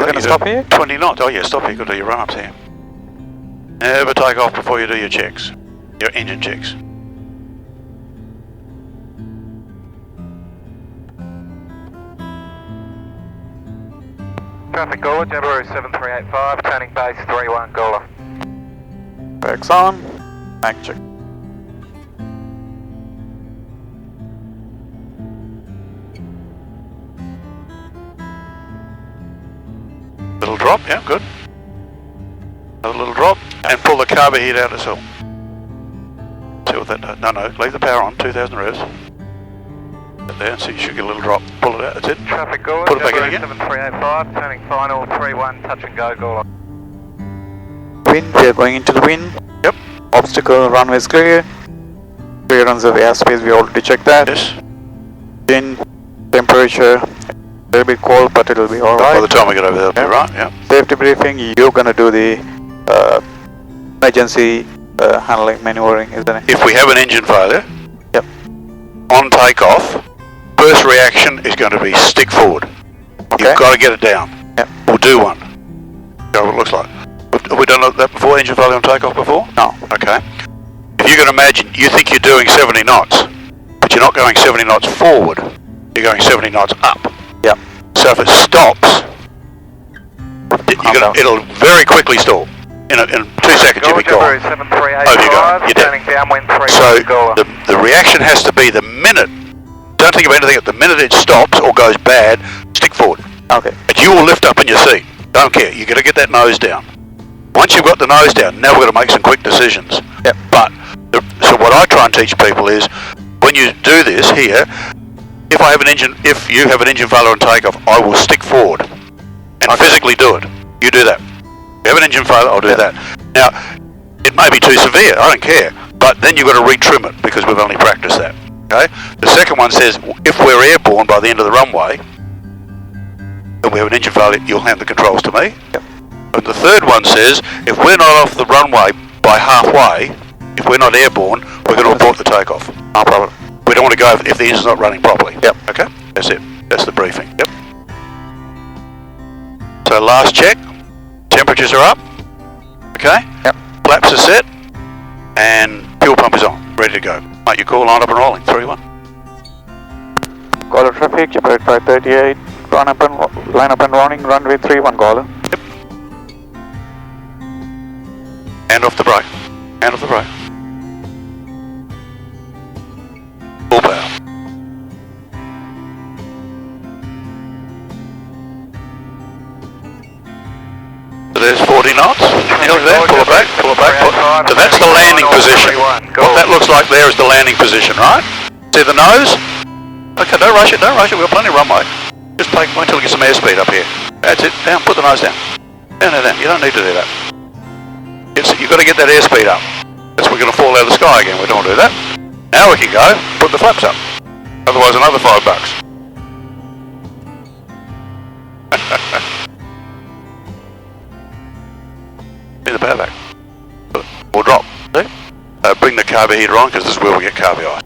We're going to stop here? 20 knots. Oh yeah, stop here. Go do your run-ups here. Never take off before you do your checks. Your engine checks. Traffic Gawler, Jabiru 7385, turning base 31 Gawler. Brakes on. Tank check. Little drop, yeah, good. Another little drop, and pull the carburetor heat out as well. See what that does. No, leave the power on, 2000 revs. There, so you should get a little drop. Pull it out, that's it. Traffic Gawler, Put it back in again. 7385, turning final 31, touch and go Gawler. Wind, we are going into the wind. Yep. Obstacle, runway is clear. Clearance of the airspace, we already checked that. Yes. Wind, temperature, a little bit cold, but it'll be alright. By the time we get over there, it'll be right, yeah. Safety briefing, you're gonna do the emergency handling, maneuvering, isn't it? If we have an engine failure, Yep. on takeoff, first reaction is going to be stick forward. Okay. You've got to get it down. Yep. We'll do one. Show what it looks like. Have we done that before, engine failure on takeoff before? No. Okay. If you can imagine, you think you're doing 70 knots, but you're not going 70 knots forward, you're going 70 knots up. Yep. So if it stops, it'll very quickly stall. In 2 seconds you'll be gone. Jabiru 7385, Over you go. You're dead. turning downwind 31 So Gawler. the reaction has to be the minute, don't think of anything, at the minute it stops or goes bad, stick forward. Okay. And you will lift up in your seat. Don't care, you got to get that nose down. Once you've got the nose down, now we've got to make some quick decisions. Yep. But, so what I try and teach people is, when you do this here, if you have an engine failure on takeoff, I will stick forward and physically do it. You do that. If you have an engine failure, I'll do that. Now, it may be too severe, I don't care, but then you've got to retrim it because we've only practiced that. Okay? The second one says, if we're airborne by the end of the runway, and we have an engine failure, you'll hand the controls to me. Yep. And the third one says, if we're not off the runway by halfway, if we're not airborne, we're going to abort the takeoff. No problem. We don't want to go if the engine's not running properly. Yep. Okay? That's it. That's the briefing. Yep. So last check. Temperatures are up. Okay? Yep. Flaps are set. And fuel pump is on. Ready to go. Make your call, line up and rolling. 3-1. Gawler traffic, Jabiru 538, line up and running, runway 31 Gawler. Yep. Hand off the brake. Hand off the brake. Full power. So there's 40 knots. Nearly there. Pull it back. Pull it back. So that's the landing position. What that looks like there is the landing position, right? See the nose? Okay, don't rush it. Don't rush it. We've got plenty of runway. Just wait until we get some airspeed up here. That's it. Down. Put the nose down. Down. You don't need to do that. You've got to get that airspeed up. That's we're going to fall out of the sky again. We don't want to do that. Now we can go. Put the flaps up. Otherwise, another $5. Need the power back. Or drop. See? Bring the carburetor heater on because this is where we get carburetor ice.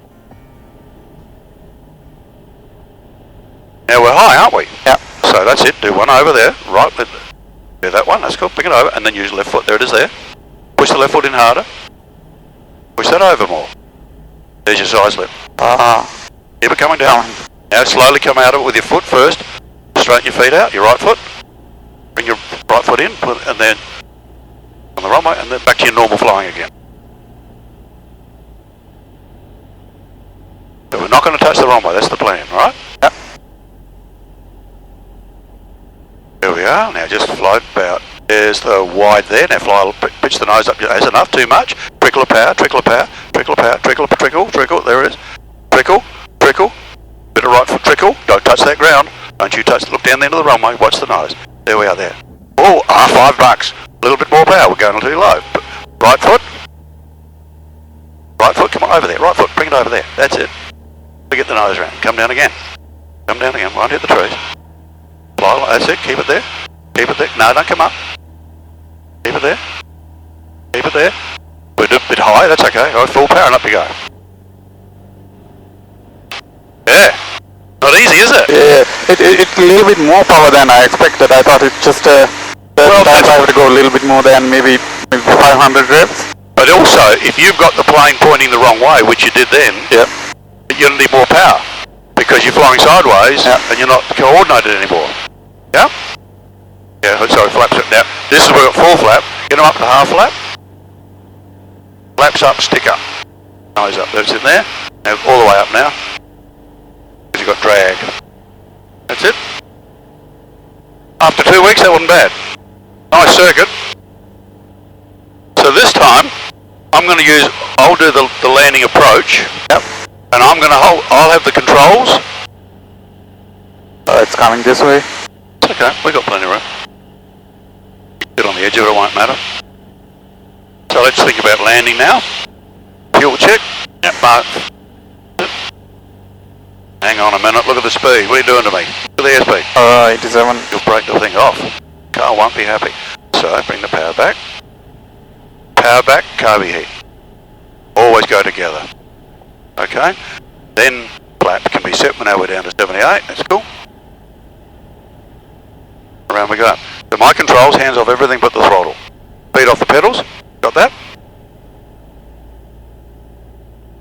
Now we're high, aren't we? Yeah. So that's it. Do one over there. Right. Do that one. That's cool. Bring it over and then use left foot. There it is there. Push the left foot in harder. Push that over more. There's your side slip. Keep it coming down. Now slowly come out of it with your foot first. Straighten your feet out. Your right foot. Bring your right foot in. And then on the runway. And then back to your normal flying again. So we're not going to touch the runway. That's the plan, right? Yep. There we are. Now just fly about. There's the wide there. Now fly, pitch the nose up. That's enough. Too much. Trickle of power. Trickle of power. Trickle of power. Trickle. Trickle. Trickle. There it is. Trickle. Trickle. Bit of right foot. Trickle. Don't touch that ground. Don't you touch. Look down the end of the runway. Watch the nose. There we are. There. Oh, $5. A little bit more power. We're going a little low. Right foot. Right foot. Come on over there. Right foot. Bring it over there. That's it. We get the nose round. Come down again. Come down again. Won't hit the trees. Fly. That's it. Keep it there. Keep it there. No, don't come up. Keep it there. Keep it there. We're a bit high. That's okay. All right, full power and up you go. Yeah. Not easy, is it? Yeah. It a little bit more power than I expected. I thought it's just sometimes I have to go a little bit more than maybe 500 reps. But also, if you've got the plane pointing the wrong way, which you did then, you'll need more power because you're flying sideways and you're not coordinated anymore. Yeah? Yeah, sorry, flaps up now. This is where we've got full flap. Get them up to half flap. Flaps up, stick up. Nose up, that's in there. Now all the way up now. Because you've got drag. That's it. After 2 weeks, that wasn't bad. Nice circuit. So this time, I'll do the landing approach. Yep. And I'm going to I'll have the controls. It's coming this way. It's okay, we got plenty of room. Get on the edge of it, it won't matter. So let's think about landing now. Fuel check. Yep, no. Hang on a minute, look at the speed. What are you doing to me? Look at the airspeed. 87. You'll break the thing off. Car won't be happy. So bring the power back. Power back, carby heat. Always go together. Okay? Then flap can be set when we're down to 78. That's cool. Around we go. So my controls, hands off everything but the throttle. Feet off the pedals. Got that?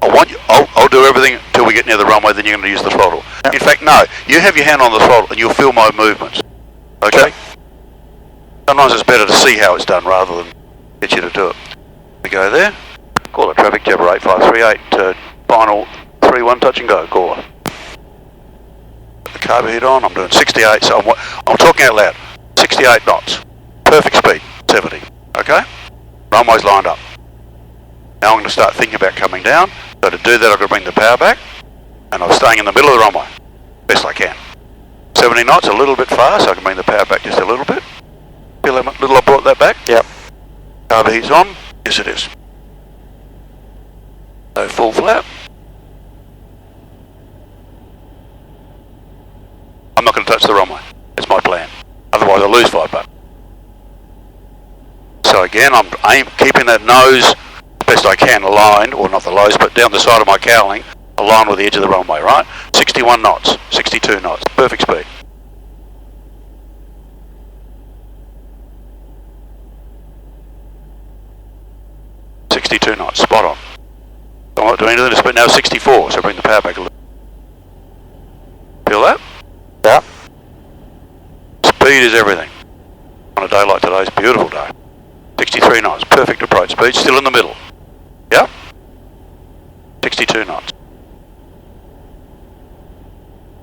I'll do everything until we get near the runway, then you're going to use the throttle. Yep. In fact, no. You have your hand on the throttle and you'll feel my movements. Okay? Yep. Sometimes it's better to see how it's done rather than get you to do it. We go there. Call it traffic, Jabber 8538, final 3-1 touch and go, call it. Put the carb heat on, I'm doing 68, so I'm talking out loud. 68 knots. Perfect speed, 70. Okay? Runway's lined up. Now I'm going to start thinking about coming down. So to do that, I've got to bring the power back, and I'm staying in the middle of the runway, best I can. 70 knots, a little bit fast, so I can bring the power back just a little bit. Feel how little I brought that back? Yep. Carb heat's on? Yes, it is. So full flap. I'm not going to touch the runway. That's my plan. Otherwise, I'll lose $5. So again, I'm keeping that nose best I can aligned, or not the nose, but down the side of my cowling, aligned with the edge of the runway, right? 61 knots, 62 knots, perfect speed. $62 knots, spot on. I'm not doing anything, but now 64, so bring the power back a little. Feel that? Yeah. Speed is everything. On a day like today's a beautiful day. 63 knots, perfect approach speed, still in the middle. Yeah? 62 knots.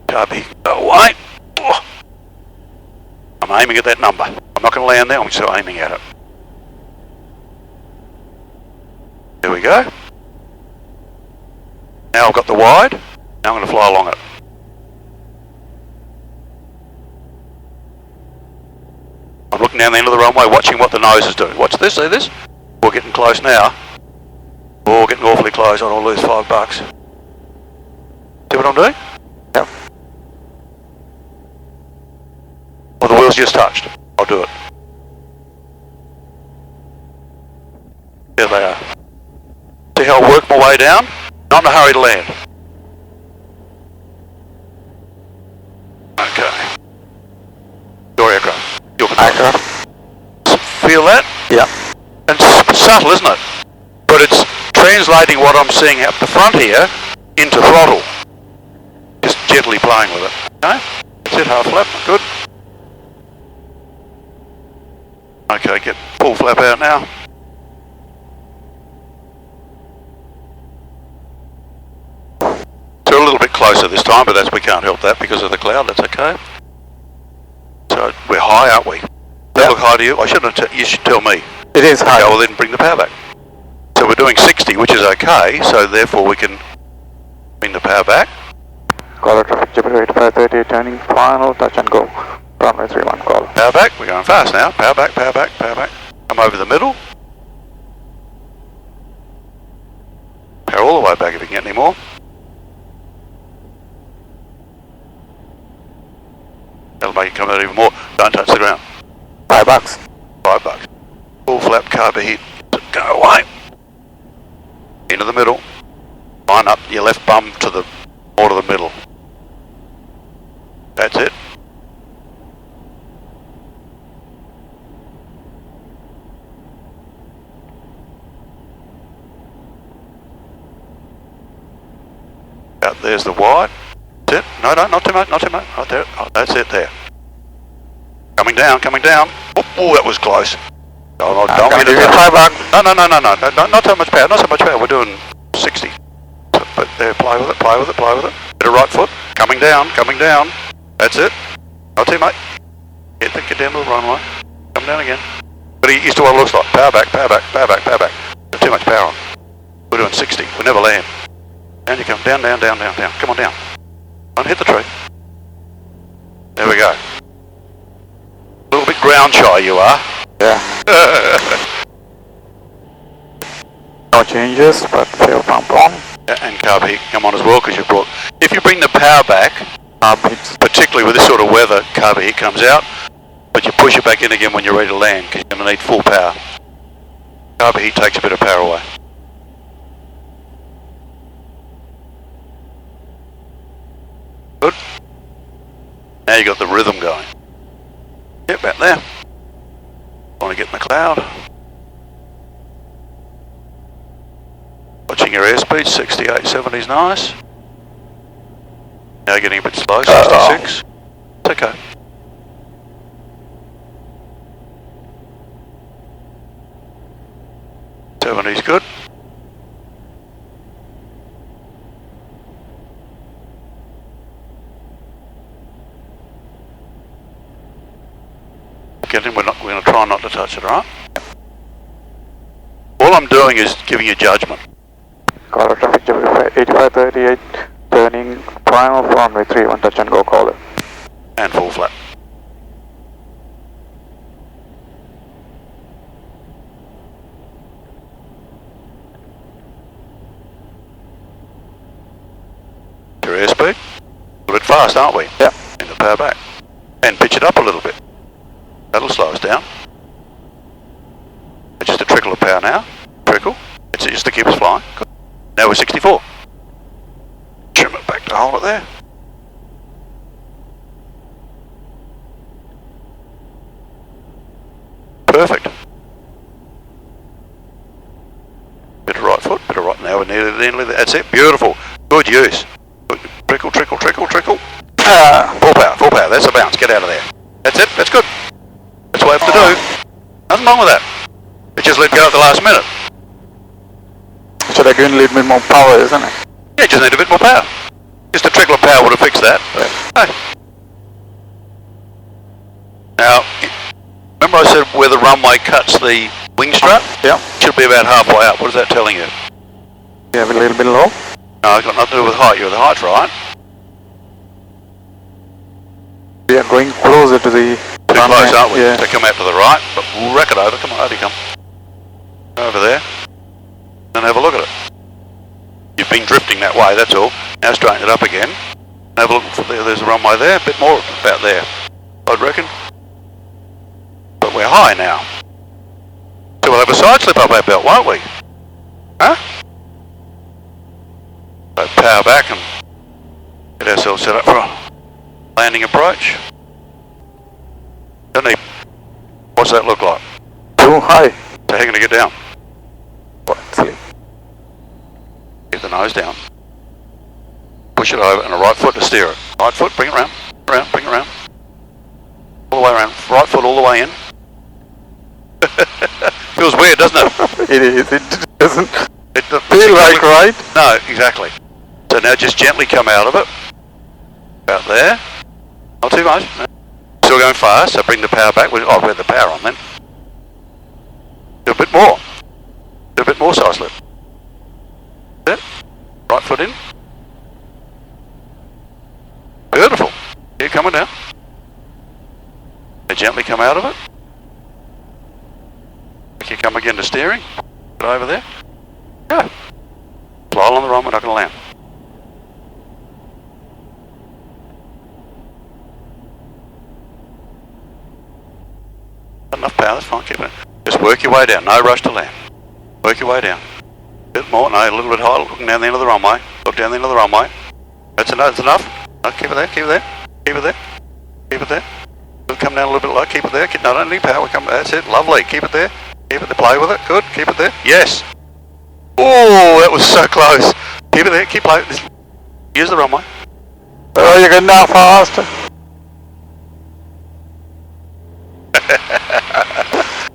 Carby, go away. I'm aiming at that number. I'm not going to land there, I'm just aiming at it. There we go. Now I've got the wide, now I'm going to fly along it. I'm looking down the end of the runway, watching what the nose is doing. Watch this, see this? We're getting close now. Oh, getting awfully close, I don't lose $5. See what I'm doing? Yep. Well, the wheel's just touched. I'll do it. There they are. See how I work my way down? Not in a hurry to land. Okay. Your aircraft. Your control. Feel that? Yeah. And it's subtle, isn't it? But it's translating what I'm seeing out the front here into throttle. Just gently playing with it. Okay? That's it, half flap. Good. Okay, get full flap out now. So a little bit closer this time, but we can't help that because of the cloud. That's okay. So we're high, aren't we? Does that look high to you? I shouldn't have you should tell me. It is high. Okay, well then bring the power back. So we're doing 60, which is okay, so therefore we can bring the power back. Call it traffic, Jupiter 8538, turning final, touch and go. Runway 31, call. Power back, we're going fast now. Power back, power back, power back. Come over the middle. Power all the way back if you can get any more. That'll make it come out even more. Don't touch the ground. $5. $5. Full flap, carb heat. Go away. Into the middle. Line up your left bum to the more to the middle. That's it. There's the wide. That's it. No, not too much, not too much. Right there. Oh, that's it there. Coming down, coming down. Oh, that was close. Oh, no, don't Can I give you 5 back? No, not so much power, not so much power. We're doing 60. But there, play with it, play with it, play with it. Bit of right foot. Coming down, coming down. That's it. Not too much. Get down to the runway. Come down again. But he used to what it looks like. Power back, power back, power back, power back. There's too much power on. We're doing 60. We never land. Down you come. Down, down, down, down, down. Come on down. Don't hit the tree. There we go. A little bit ground shy you are. Yeah. No changes, but fuel pump on. Yeah, and carb heat come on as well because you brought... If you bring the power back, particularly with this sort of weather, carb heat comes out, but you push it back in again when you're ready to land because you're going to need full power. Carb heat takes a bit of power away. Good. Now you got the rhythm going. Get back there. Want to get in the cloud. Watching your airspeed, 68, 70 is nice. Now getting a bit slow, 66. It's okay. Is good. We're going to try not to touch it, alright? All I'm doing is giving you judgment. Caller traffic 8538, turning primal for runway 31, touch and go caller. And full flat. Your airspeed? A bit fast, aren't we? Yeah. In the power back. And pitch it up a little bit. That'll slow us down. Just a trickle of power now. Trickle. It's just to keep us flying. Good. Now we're 64. Trim it back to hold it there. Perfect. Bit of right foot, bit of right. Now we're nearly there. That's it. Beautiful. Good use. Good. Trickle, trickle, trickle, trickle. Full power, full power. That's a bounce. Get out of there. That's it. That's good. That's what I have to do. Nothing wrong with that. It just let go at the last minute. Should I give a little bit more power, isn't it? Yeah, just need a bit more power. Just a trickle of power would have fixed that. Hey. Now, remember I said where the runway cuts the wing strut? Yeah. Should be about halfway up. What is that telling you? You have a little bit low? No, it's got nothing to do with height. You're the height, right? We are going closer to the Too close, aren't we? Yeah. So come out to the right, but we'll wreck it over. Come on, over you come. Over there. And have a look at it. You've been drifting that way, that's all. Now straighten it up again. Have a look for there. There's a runway there. A bit more about there, I'd reckon. But we're high now. So we'll have a side slip up our belt, won't we? Huh? So power back and get ourselves set up for a landing approach. Don't need. What's that look like? Too high. So how are you going to get down? See. Get the nose down. Push it over and a right foot to steer it. Right foot, bring it around, bring it around. All the way around. Right foot all the way in. Feels weird, doesn't it? It is. It doesn't It feel like right. No, exactly. So now just gently come out of it. About there. Not too much. No. Still going fast, so bring the power back. Oh, we had the power on then. Do a bit more. Do a bit more side slip. That's it. Right foot in. Beautiful. Keep coming down. Now gently come out of it. You come again to steering. Put over there. Go. Fly on the run, we're not going to land. Enough power, that's fine, keep it. Just work your way down, no rush to land. Work your way down. A bit more, no, a little bit higher, looking down the end of the runway. Look down the end of the runway. That's enough, that's enough. No, keep it there, keep it there, keep it there, keep it there. We'll come down a little bit low, keep it there. No, don't need power, that's it, lovely, keep it there. Keep it there, play with it, good, keep it there. Yes! Oh, that was so close. Keep it there, keep playing. Use the runway. Oh, you're getting out faster.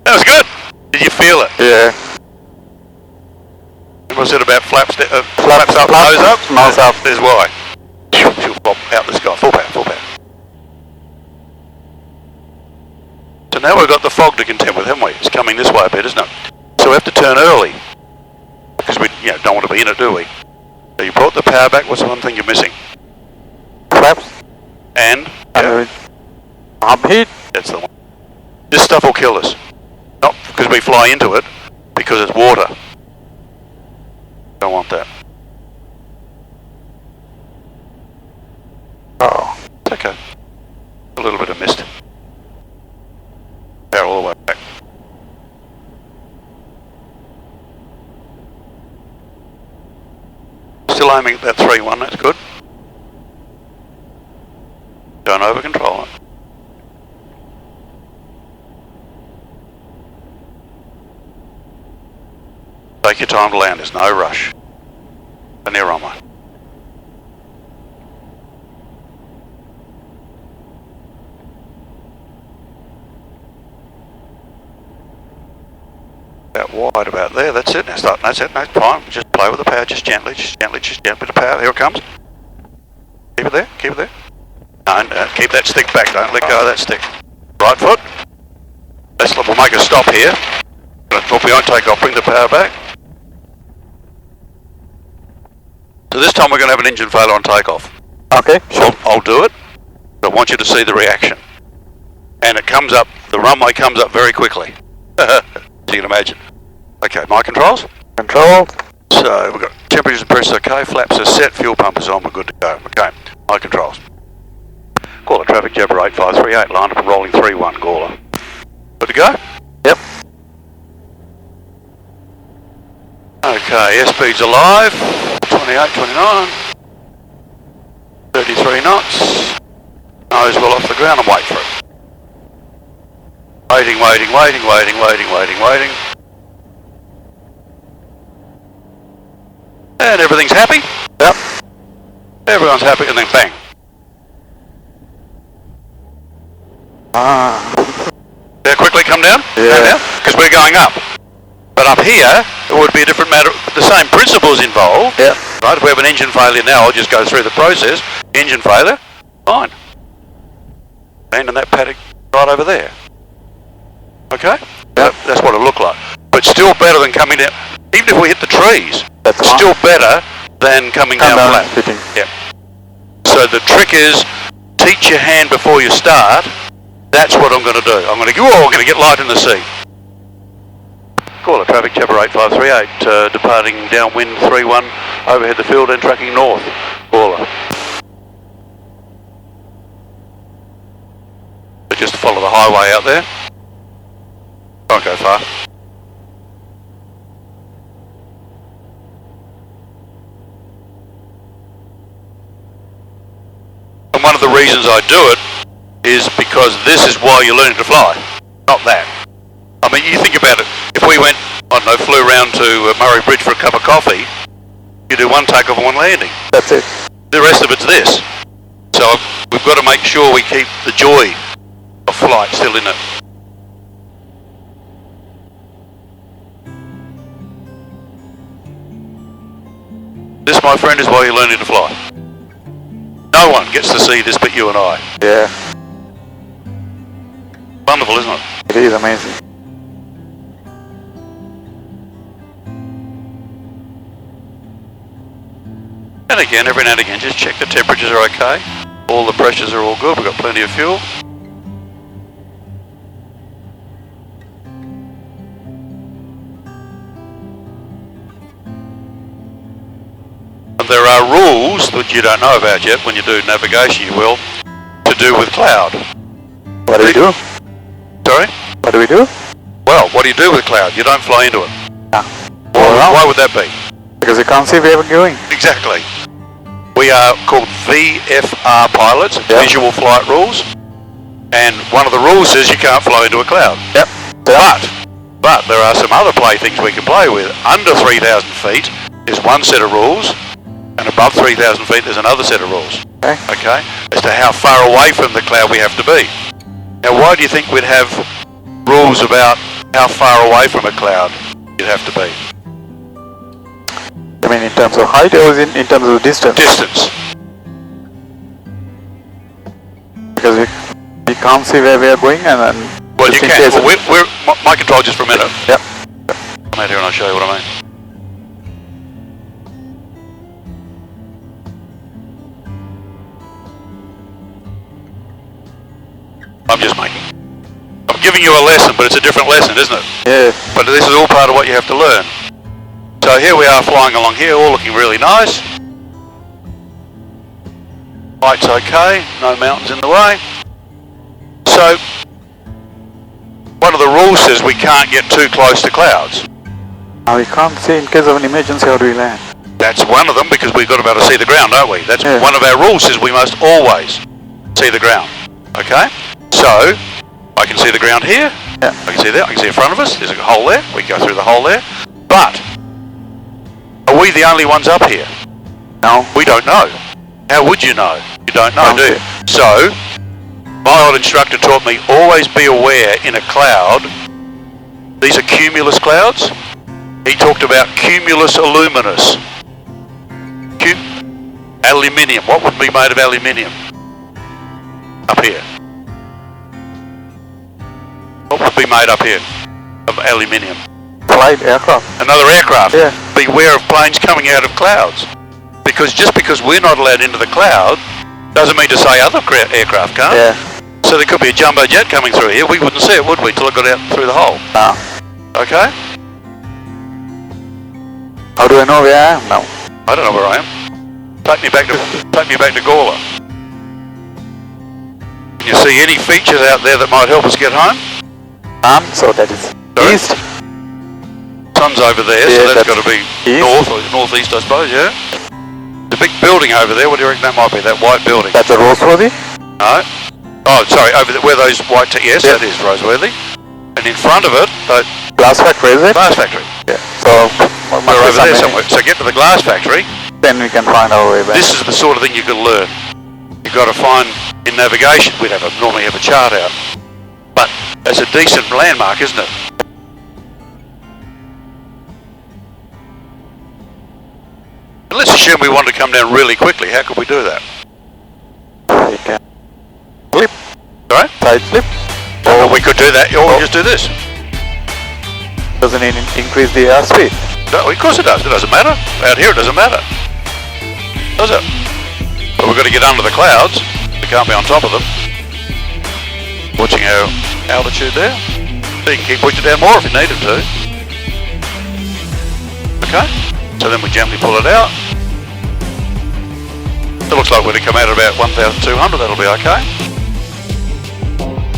That was good. Did you feel it? Yeah. Was it about flaps up, Flaps nose up? Nose up. There's why. She'll pop out the sky. Full power, full power. So now we've got the fog to contend with, haven't we? It's coming this way a bit, isn't it? So we have to turn early. Because we don't want to be in it, do we? So you brought the power back. What's the one thing you're missing? Flaps. And? Heat. That's the one. This stuff will kill us. Not because we fly into it, because it's water. Don't want that. Oh. It's okay. A little bit of mist. Power all the way back. Still aiming at that 3-1, that's good. Don't over control it. Take your time to land, there's no rush. And you're on one. About wide about there, that's it. Now start, that's it, no, fine. Just play with the power, just gently the power. Here it comes. Keep it there, keep it there. No, keep that stick back, don't let go of that stick. Right foot. We'll make a stop here. If we won't take off, bring the power back. So this time we're going to have an engine failure on takeoff. Okay, sure. I'll do it, but I want you to see the reaction. And it comes up, the runway comes up very quickly. As you can imagine. Okay, my controls. Control. So we've got temperatures and pressure okay, flaps are set, fuel pump is on, we're good to go. Okay, my controls. Gawler traffic, Jabber 8538, line up and rolling 3-1, Gawler. Good to go? Yep. Okay, airspeed's alive, 28, 29, 33 knots, nose well off the ground and wait for it. Waiting. And everything's happy? Yep. Everyone's happy and then bang. Now quickly come down? Yeah. Because we're going up. But up here, it would be a different matter. The same principles involved. Yep. Right, if we have an engine failure now, I'll just go through the process. Engine failure, fine. Landing that paddock right over there. Okay? Yep. That's what it looked like. But still better than coming down. Even if we hit the trees, That's it's fine. still better than coming down flat. Fitting. Yep. So the trick is, teach your hand before you start. That's what I'm going to do. I'm going to get light in the sea. Gawler traffic, Jabber 8538, departing downwind 3-1, overhead the field and tracking north. Gawler. So just follow the highway out there. Don't go far. And one of the reasons I do it is because this is why you're learning to fly, not that. I mean, you think about it. If we went, I don't know, flew around to Murray Bridge for a cup of coffee, you do one takeoff and one landing. That's it. The rest of it's this. So we've got to make sure we keep the joy of flight still in it. This, my friend, is why you're learning to fly. No one gets to see this but you and I. Yeah. Wonderful, isn't it? It is amazing. And again, every now and again, just check the temperatures are okay. All the pressures are all good. We've got plenty of fuel. And there are rules that you don't know about yet. When you do navigation, you will, to do with cloud. What do we do? Sorry? What do we do? Well, what do you do with cloud? You don't fly into it. Yeah. Well, Why would that be? because you can't see where we're going. Exactly. We are called VFR pilots, Yep. Visual Flight Rules. And one of the rules is you can't fly into a cloud. Yep. But there are some other playthings we can play with. Under 3,000 feet is one set of rules. And above 3,000 feet, there's another set of rules. Okay. Okay? As to how far away from the cloud we have to be. Now, why do you think we'd have rules about how far away from a cloud you'd have to be? I mean, in terms of height or in terms of distance? Distance. Because we can't see where we are going, and then. Well, you can. Well, my control just for a minute. Yep. Come out here and I'll show you what I mean. I'm giving you a lesson, but it's a different lesson, isn't it? Yeah. But this is all part of what you have to learn. So here we are flying along here, all looking really nice. Light's okay, no mountains in the way. So, one of the rules says we can't get too close to clouds. Now we can't see in case of an emergency, how do we land? That's one of them, because we've got to be able to see the ground, don't we? That's one of our rules, says we must always see the ground. Okay? So, I can see the ground here. Yeah. I can see there. I can see in front of us. There's a hole there. We can go through the hole there. But, are we the only ones up here? No. We don't know. How would you know? You don't know, do you? So, my old instructor taught me, always be aware in a cloud. These are cumulus clouds. He talked about cumulus aluminous. Aluminium. What would be made of aluminium? Up here. What would be made up here of aluminium? Flight aircraft. Another aircraft. Yeah. Beware of planes coming out of clouds. Because just because we're not allowed into the cloud, doesn't mean to say other aircraft can't. Yeah. So there could be a jumbo jet coming through here. We wouldn't see it, would we, till it got out through the hole? No. Okay? How do I know where I am now? I don't know where I am. Take me back to Gawler. Can you see any features out there that might help us get home? So that is Sorry? east. Sun's over there, Yeah, so that's got to be east. north or northeast, I suppose, yeah? The big building over there, what do you reckon that might be? That white building? That's a Roseworthy? No. Oh, sorry, over there, where those white... yes, Yeah. that is Roseworthy. And in front of it, the Glass factory, is it? glass factory. Yeah. So, We're over there somewhere. So get to the glass factory. Then we can find our way back. This is the sort of thing you can learn. You've got to find, in navigation, we'd normally have a chart out. But that's a decent landmark, isn't it? And let's assume we want to come down really quickly. How could we do that? We can flip. Right? Side flip. Or we could do that, or we just do this. Doesn't it increase the airspeed? No, of course it does. It doesn't matter. Out here it doesn't matter. Does it? But we've got to get under the clouds. We can't be on top of them. Watching our altitude there. So you can keep pushing it down more if you needed to. Okay. So then we gently pull it out. It looks like we're to come out at about 1,200. That'll be okay.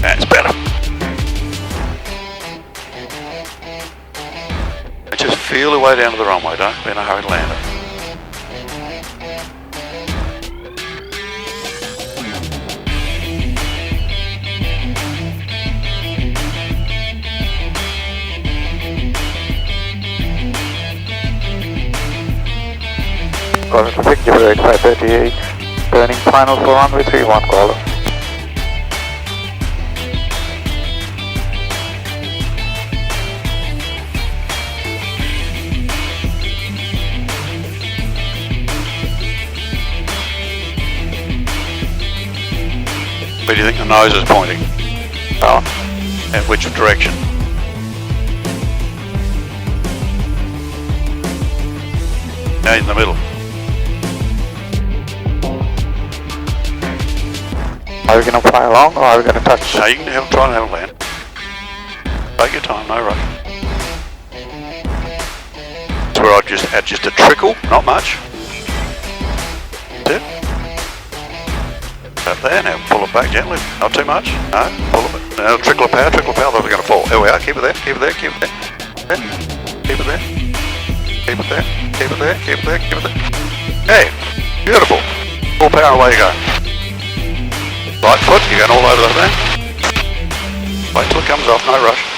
That's better. And just feel the way down to the runway. Don't be in a hurry to land it. Caller to 608-538, turning final for runway 31, caller. Where do you think the nose is pointing? Down. And which direction? Now in the middle. Are we going to fly along or are we going to touch? No, you can try and have a land. Take your time, no rush. That's where I'd just add just a trickle, not much. That's it. About there, now pull it back gently. Not too much. No, pull it back. Now trickle of power, then we're going to fall. There we are, keep it there, keep it there, keep it there. Keep it there. Keep it there, keep it there, keep it there, keep it there. Hey, beautiful. Full power, away you go. Right foot, you're going all over the thing. Wait till it comes off, no rush.